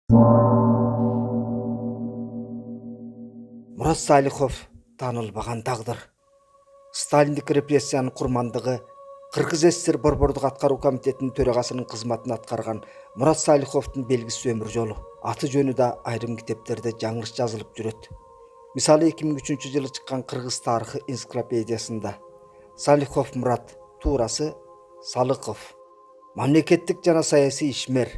Мурат Салихов таанылбаган тагдыр. Сталиндик репрессиянын курмандыгы Кыргыз ССР Борбордук аткаруу комитетинин төрагасынын кызматын аткарган Мурат Салиховдун белгисиз өмүр жолу. Аты жөнү да айрым китептерде жаңылыш жазылып жүрөт. Мисалы 2003-жылы чыккан Кыргыз тарыхы энциклопедиясында Салихов Мурат, туурасы Салыков, мамлекеттик жана саясий ишмер,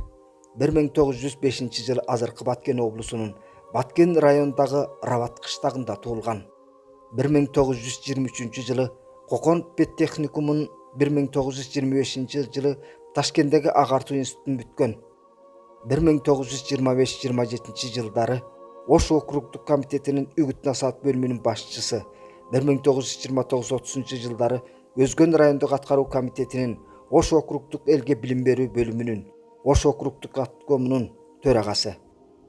1905-жылы азыркы Баткен облусунун Баткен районундагы Рабат кыштагында туулган. 1923-жылы Кокон педтехникумун, 1925-жылы Ташкенттеги агартуу институтун бүткөн. 1925-27 жылдары Ош округдук комитетинин үгүт насаат бөлүмүнүн башчысы, 1929-30 жылдары Өзгөн райондук аткаруу комитетинин Ош округдук элге билим берүү бөлүмүнүн Ош округдук аткомунун төрагасы,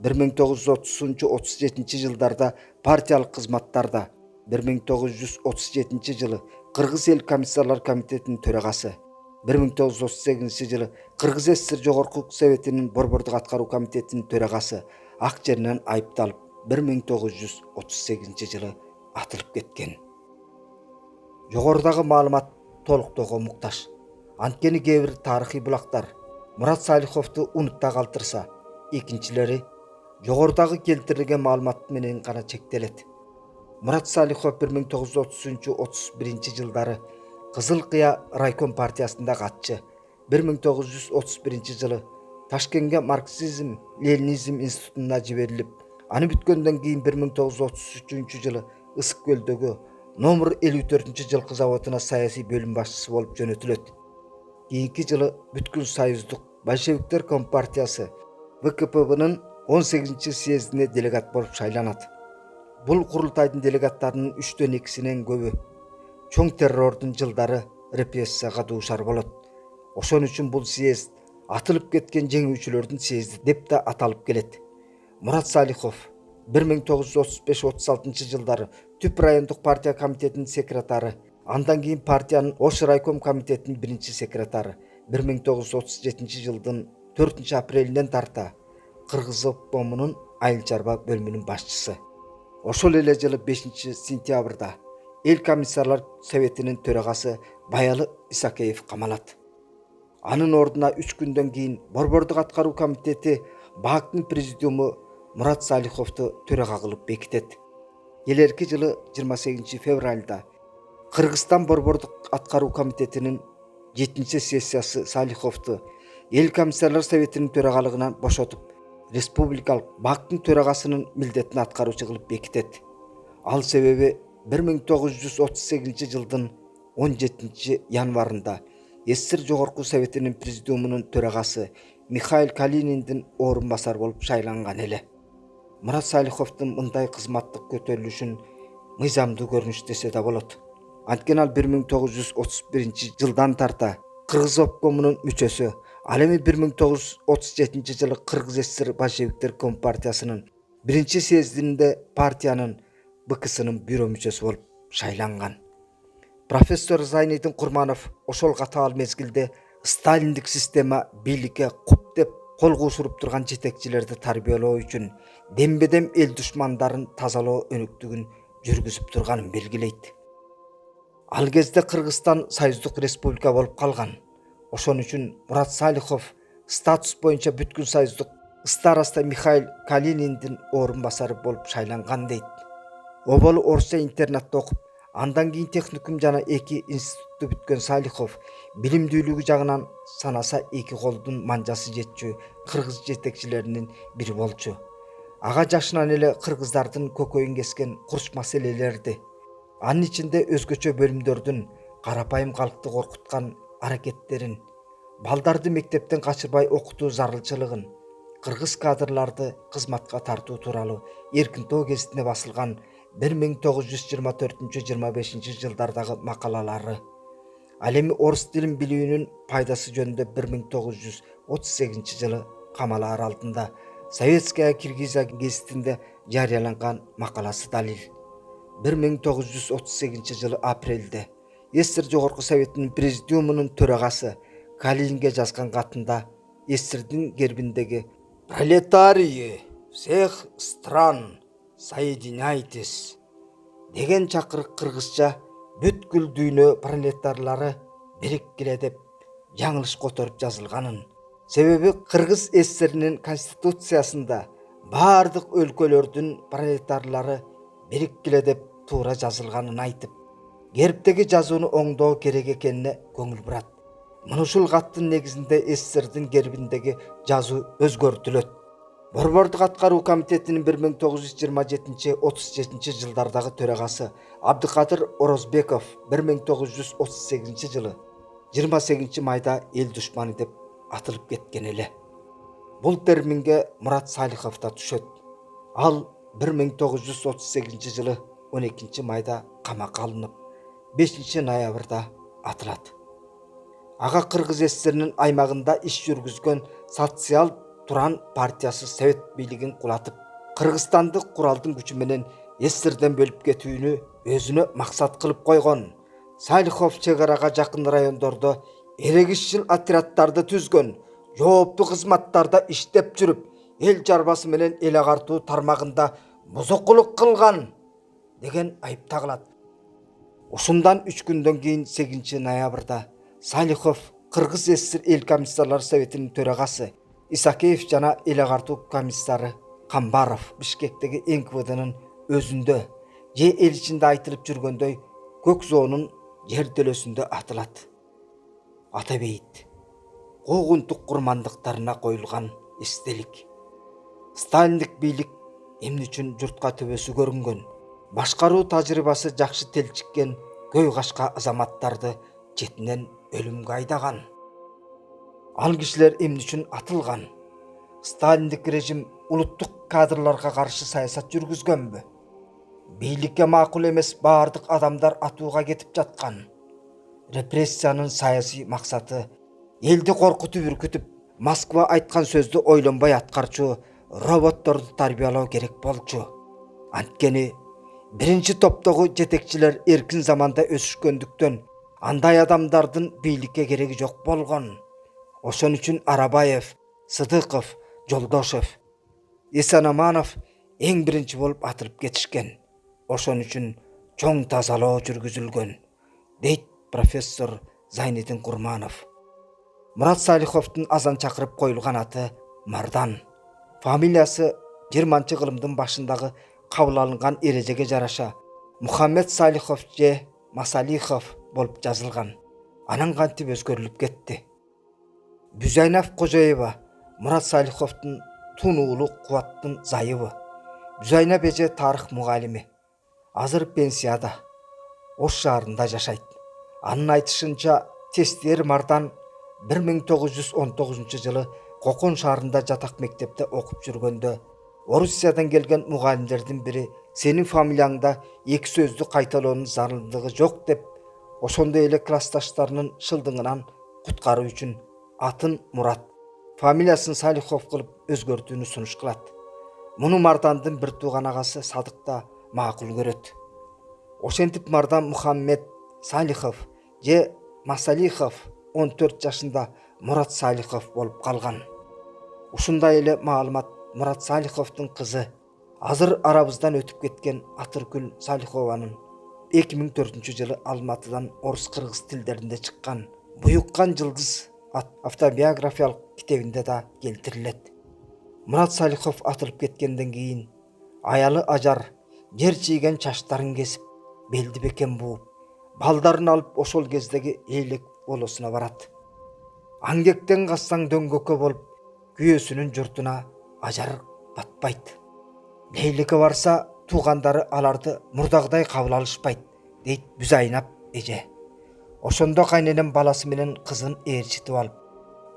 1930-37 жылдарда партиялык кызматтарда, 1937 жылы Кыргыз эл комиссарлар комитетинин төрагасы, 1938 жылы Кыргыз ССР Жогорку Советинин Борбордук аткаруу комитетинин төрагасы ак жеринен айыпталып, 1938 жылы атылып кеткен. Жогорудагы маалымат толуктоого муктаж. Анткени кээ бир тарыхый булактар Мурат Салиховду унутта калтырса, экинчилери жогорудагы келтирилген маалымат менен гана чектелет. Мурат Салихов 1930-31 жылдары Кызыл Кыя райком партиясында катчы. 1931 жылы Ташкентке марксизм-ленинизм институтуна жиберилип, аны бүткөндөн кийин 1933 жылы Ысык көлдөгү номер 54 жылкы заводуна саясий бөлүм башчысы болуп жөнөтүлөт. Кийинки жылы бүткүл союздук большевиктер компартиясы ВКПБнын 18 съездине делегат болуп шайланат. Бул курултайдын делегаттарынын 3/2-синен көбү чоң террордун жылдары репрессияга дуушар болот. Ошон үчүн бул съезд атылып кеткен жеңүүчүлөрдүн съезди деп да аталып келет. Мурат Салихов 1935-36 жылдары Түп райондук партия комитетинин секретары, андан кийин партиянын Ош райком комитетинин биринчи секретары, 1937 жылдын 4 апрелинен тарта Кыргыз обкомунун айыл чарба бөлүмүнүн башчысы. Ошол эле жылы 5 сентябрда эл комиссарлар советинин төрагасы Баялы Исакеев камалат. Анын ордуна 3 күндөн кийин Борбордук аткаруу комитети БАКтын президиуму Мурат Салиховду төрага кылып бекитет. Келерки жылы 28 февралда Кыргызстан Борбордук аткаруу комитетинин 7-сессиясы Салиховду эл комиссарлар советинин төрагалыгынан бошотуп, республикалык БАКтын төрагасынын милдетин аткаруучу кылып бекитет. Ал себеби 1938 жылдын 17 январында СССР Жогорку Советинин президиумунун төрагасы Михаил Калининдин орун басар болуп шайланган эле. Мурат Салиховдун мындай кызматтык көтөрүлүшүн мыйзамдуу көрүнүш десе да болот. Анткени ал 1931 жылдан тарта Кыргыз обкомунун мүчөсү, ал эми 1937 жылы Кыргыз ССР большевиктер компартиясынын биринчи съездинде партиянын БКСынын бюро мүчөсү болуп шайланган. Профессор Зайнидин Курманов ошол катаал мезгилде сталиндик система бийликке куп деп кол куушуруп турган жетекчилерди тарбиялоо үчүн дембедем эл душмандарын тазалоо өнүктүгүн жүргүзүп турганын белгилейт. Ал кезде Кыргызстан союздук республика болуп калган. Ошон үчүн Мурат Салихов статус боюнча бүткүл союздук староста Михаил Калининдин орун басары болуп шайланган дейт. Оболу орусча интернатта окуп, андан кийин техникум жана 2 институтту бүткөн Салихов билимдүүлүгү жагынан санаса 2 колдун манжасы жетчү кыргыз жетекчилеринин бири болчу. Ага жашынан эле кыргыздардын көкөйүн кескен курч маселелерди, анын ичинде өзгөчө бөлүмдөрдүн карапайым калкты коркуткан аракеттерин, балдарды мектептен качырбай окутуу зарылчылыгын, кыргыз кадрларды кызматка тартуу тууралуу Эркинтоо гезитине басылган 1924-25 жылдардагы макалалары, ал эми орус тилин билүүнүн пайдасы жөнүндө 1938 жылы Камалаар алдында Советская Киргизия гезитинде жарыяланган макаласы далил. 1938 жылы апрелде СССР Жогорку Советинин президиумунун төрагасы Калининге жазган катында СССРдин гербиндеги Пролетарии всех стран, соединяйтесь деген чакырык кыргызча бүткүл дүйнө пролетарлары бириккиле деп жаңылыш которуп жазылганын, себеби кыргыз ССРнин конституциясында баардык өлкөлөрдүн пролетарлары бириккиле деп туура жазылганын айтып, гербтеги жазууну оңдоо керек экенине көңүл бурат. Мына ушул каттын негизинде ССРдин гербиндеги жазуу өзгөртүлөт. Борбордук аткаруу комитетинин 1927-37 жылдардагы төрагасы Абдыкадыр Орозбеков 1938 жылы 28 майда эл душманы деп атылып кеткен эле. Бул терминге Мурат Салихов да түшөт. Ал 1938 жылы 12 майда камакка алынып, 5 ноябрда атылат. Ага Кыргыз ССРнин аймагында иш жүргүзгөн социал Туран партиясы Совет бийлигин кулатып, Кыргызстандык куралдын күчү менен ССРден бөлүп кетүүнү өзүнө максат кылып койгон. Салихов чек арага жакын райондордо эрегишчил отряддарды түзгөн, жооптуу кызматтарда иштеп жүрүп, эл жарбасы менен эл агартуу тармагында бузукулук кылган деген айып тагылат. Ушундан 3 күндөн кийин 8 ноябрда Салихов Кыргыз ССР эл комиссарлар советинин төрагасы Исакеев жана эл агартуу комиссары Камбаров Бишкектеги НКВДнын өзүндө же эл ичинде айтылып жүргөндөй Көк Зоонун жертөлөсүндө атылат. Атабейт куугунтук курмандыктарына коюлган эстелик. Сталиндик бийлик эмне үчүн журтка төбөсү көрүнгөн, башкаруу тажрыйбасы жакшы телчиккен көй кашка азаматтарды четинен өлүмгө айдаган. Ал кишилер эмне үчүн атылган? Сталиндик режим улуттук кадрларга каршы саясат жүргүзгөнбү? Бийликке макул эмес баардык адамдар атууга кетип жаткан. Репрессиянын саясий максаты элди коркутуп үркүтүп, Москва айткан сөздү ойлонбой аткарчу роботторду тарбиялоо керек болчу. Анткени биринчи топтогу жетекчилер эркин заманда өсүшкөндүктөн андай адамдардын бийликке кереги жок болгон. Ошон үчүн Арабаев, Сыдыков, Жолдошев, Эсенаманов эң биринчи болуп атылып кетишкен. Ошон үчүн чоң тазалоо жүргүзүлгөн, дейт профессор Зайнидин Курманов. Мурат Салиховдун азан чакырып коюлган аты Мардан. Фамилиясы 20-кылымдын башындагы кабыл алынган эрежеге жараша Мухаммед Салихов же Масалихов болуп жазылган. Анан кантип өзгөрүлүп кетти. Бүзайнов Кожоева Мурат Салиховдун тун уулу Кубаттын зайыбы. Бүзайна беже тарых мугалими. Азыр пенсияда. Ош шаарында жашайт. Анын айтышынча Тестер Мардан 1919 жылы Кокон шаарында жатак мектепте окуп жүргөндө Орусиядан келген мугалимдердин бири сенин фамилияңда эки сөздү кайталоонун зарылдыгы жок деп, ошондой эле классташтарынын шылдыңынан куткаруу үчүн атын Мурат, фамилиясын Салихов кылып өзгөртүүнү сунуш кылат. Муну Мардандын бир тууган агасы Садык да макул көрөт. Ошентип Мардан Мухаммед Салихов же Масалихов 14 жашында Мурат Салихов болуп калган. Ушундай эле маалымат Мурат Салиховдун кызы, азыр арабыздан өтүп кеткен Атыркүл Салихованын 2004 жылы Алматыдан орус-кыргыз тилдеринде чыккан Буюккан жылдыз автобиографиялык китебинде да келтирилет. Мурат Салихов атылып кеткенден кийин аялы Ажар жер чийген чачтарын кесип, белди бекен бууп, балдарын алып ошол кездеги Эйлек болосуна барат. Аңгектен кассаң дөңгөккө болуп, күйөөсүнүн журтуна Ажар батпайт. Лейликке барса, туугандары аларды мурдагыдай кабыл алышпайт, дейт Бүзайнап эже. Ошондо кайненем баласы менен кызын ээрчитип алып,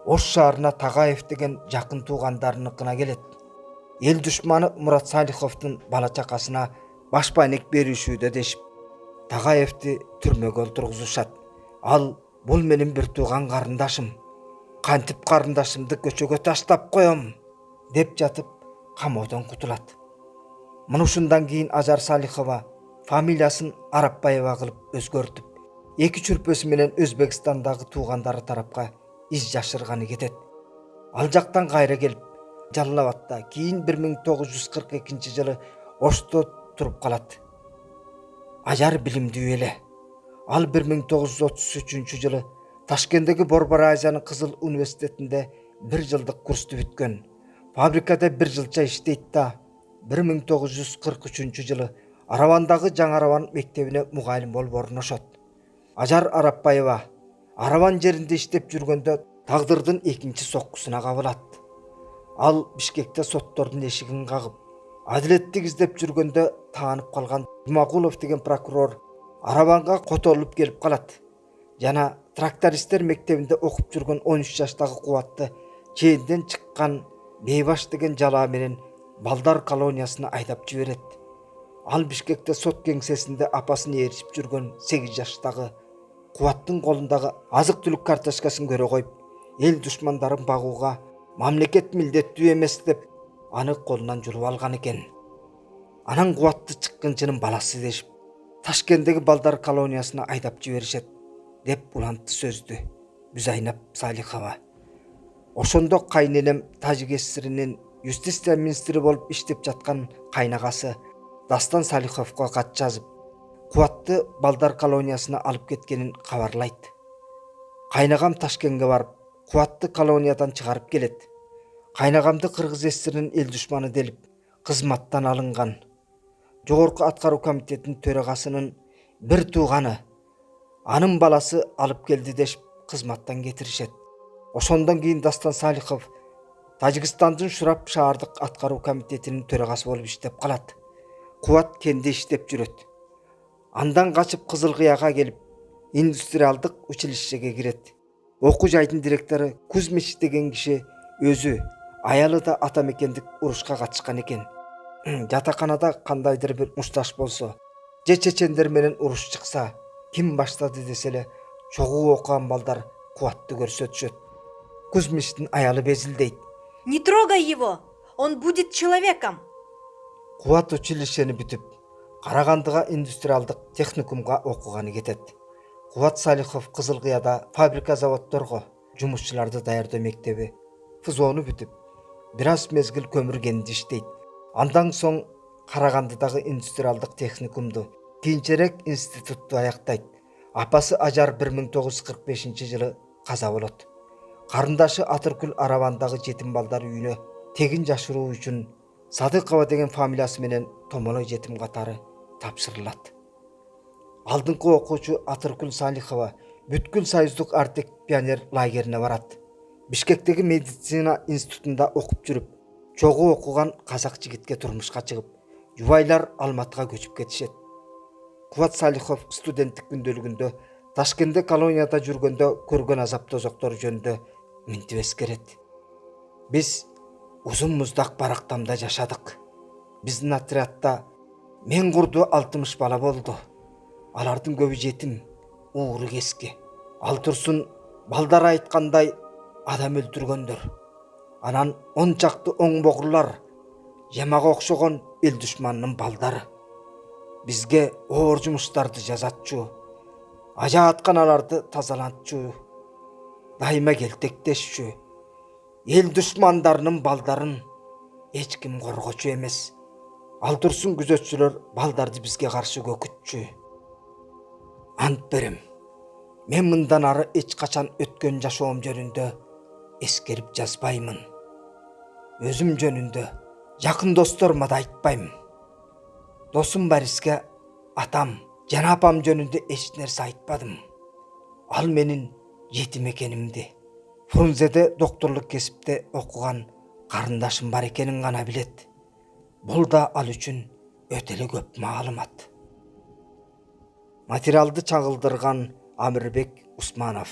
Ош шаарына Тагаев деген жакын туугандарыныкына келет. Эл душманы Мурат Салиховдун бала чакасына баш байнек беришүүдө дешип, Тагаевди түрмөгө олтургузушат. Ал бул менин бир тууган карындашым. Кантип карындашымды көчөгө таштап коем деп жатып камоодон кутулат. Мына ушундан кийин Ажар Салихова фамилиясын Арапбаева кылып өзгөртүп, эки чүрпөсү менен Өзбекстандагы туугандары тарапка из жашырганы кетет. Ал жактан кайра келип, Жалал Абадта, кийин 1942 жылы Ошто туруп калат. Ажар билимдүү эле. Ал 1933 жылы Ташкенттеги Борбор Азиянын Кызыл университетинде 1 жылдык курсту бүткөн. Фабрикада 1 жылча иштейт да 1943 жылы Аравандагы Жаңы Араван мектебине мугалим болуп орношот. Ажар Арапбаева Араван жеринде иштеп жүргөндө тагдырдын экинчи соккусуна кабылат. Ал Бишкекте соттордун эшигин кагып, адилеттик издеп жүргөндө таанып калган Жумагулов деген прокурор Араванга которулуп келип калат. Жана трактористтер мектебинде окуп жүргөн 13 жаштагы Кубатты чейинден чыккан Бейбаш деген жалаа менен балдар колониясына айдап жиберет. Ал Бишкекте сот кеңсесинде апасын ээрчип жүргөн 8 жаштагы Кубаттын колундагы азык-түлүк карточкасын көрө коюп, эл душмандарын багууга мамлекет милдеттүү эмес деп аны колунан жулуп алган экен. Анан Кубатты чыккынчынын баласы дешип, Ташкенттеги балдар колониясына айдап жиберишет деп улантты сөздү Бүзайнап Салихова. Ошондо кайненем Тажик ССРинин юстиция министри болуп иштеп жаткан кайнагасы Дастан Салиховго кат жазып, Кубатты балдар колониясына алып кеткенин кабарлайт. Кайнагам Ташкентке барып, Кубатты колониядан чыгарып келет. Кайнагамды Кыргыз ССРинин эл душманы делип кызматтан алынган. Жогорку аткаруу комитетинин төрагасынын бир тууганы, анын баласы алып келди дешип кызматтан кетиришет. Ошондон кийин Дастан Салихов Тажикстандын Шурап шаардык аткаруу комитетинин төрагасы болуп иштеп калат. Кубат кенде иштеп жүрөт. Андан качып Кызыл Кыяга келип, индустриалдык училищеге кирет. Окуу жайдын директору Кузьмич деген киши өзү, аялы да ата мекендик урушка катышкан экен. Жатаканада кандайдыр бир мушташ болсо, же чечендер менен уруш чыкса, ким баштады десе эле чогуу окуган балдар Кубатты көрсөтүшөт. Кузьмичтин аялы безилдейт. Не трогай его, он будет человеком. Кубат училищени бүтүп, Карагандыга индустриалдык техникумга окуганы кетет. Кубат Салихов Кызыл Кыяда фабрика заводдорго жумушчуларды даярдоо мектеби ФЗОну бүтүп, бир аз мезгил көмүр кенинде иштейт. Андан соң Карагандыдагы индустриалдык техникумду, кийинчерээк институтту аяктайт. Апасы Ажар 1945 жылы каза болот. Карындашы Атыркүл Аравандагы жетим балдар үйүнө тегин жашыруу үчүн Садыкова деген фамилиясы менен томолой жетим катары тапшырылат. Алдыңкы окуучу Атыркүл Салихова бүткүл союздук артек пионер лагерине барат. Бишкектеги медицина институтунда окуп жүрүп, чогуу окуган казак жигитке турмушка чыгып, жубайлар Алматыга көчүп кетишет. Кубат Салихов студенттик күндөлүгүндө Ташкентте колонияда жүргөндө көргөн азап тозоктор жөнүндө мынтип эскерет. Биз узун муздак барактамда жашадык. Биздин отрядда мен курду 60 бала болду. Алардын көбү жетим, ууру кески. Ал турсун балдар айткандай адам өлтүргөндөр. Анан 10 чакты оң богурлар, жамага окшогон эл душманынын балдары. Бизге оор жумуштарды жазатчу, ажаатканаларды тазалатчу, дайыма келтектешчү, эл душмандарынын балдарын эч ким коргочу эмес. Ал турсун күзөтчүлөр балдарды бизге каршы көкүтчү. Ант берем, мен мындан ары эч качан өткөн жашоом жөнүндө эскерип жазбаймын. Өзүм жөнүндө жакын досторума да айтпайм. Досум Бориске атам жана апам жөнүндө эч нерсе айтпадым. Ал менин жетим экенимди, Фрунзеде докторлук кесипте окуган карындашым бар экенин гана билет. Бул да ал үчүн өтө эле көп маалымат. Материалды чагылдырган Амирбек Усманов.